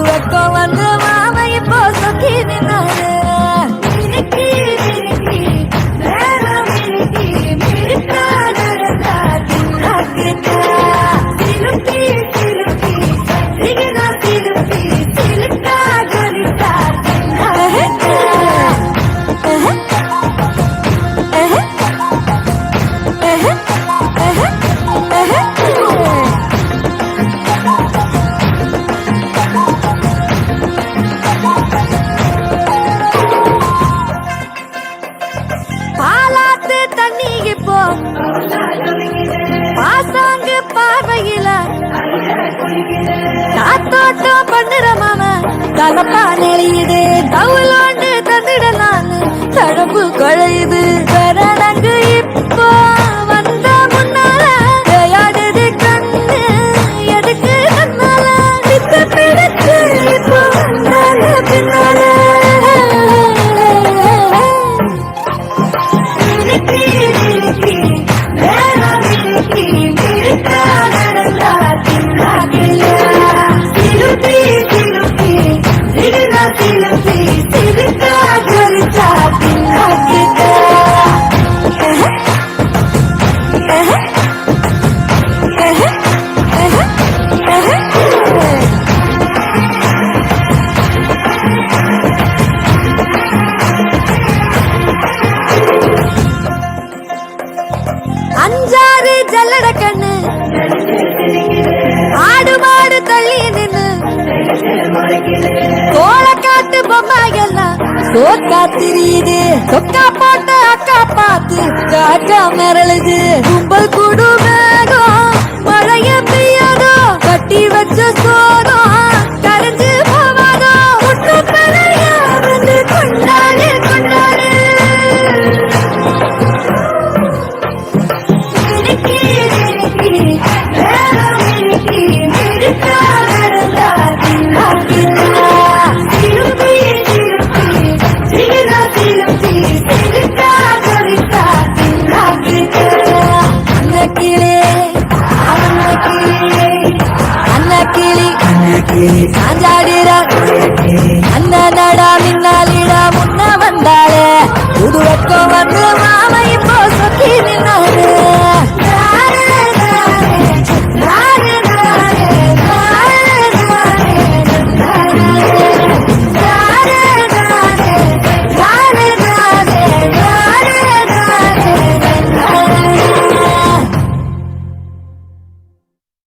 வெக்கம் வந்து மாமா இப்போ சொக்கி நின்னாரு பாசாங்கு பார்வையில காத்தோட்டம் பண்ணுற மாம தலப்பா நெளியுது தவுலாண்டு தந்திடலான்னு தழம்பு குழையுது கரணங்கு இப்போ வந்த முன்னால விளையாடுது கண்ணு எதுக்கு தன்னால நித்து பிடிச்சு இப்போ வந்தால பின்னால அஞ்சாறு ஜல்லட கண்ணு ஆடு மாடு தள்ளி நின்னு தோள காட்டு பொம்மைகள்லாம் சோக்கா திரியுது சொக்கா போட்ட அக்கா பார்த்து காக்கா மிரளுது கும்பல் குடு வேகம் மழைய பெய்யாதோ கட்டி வச்ச சோறு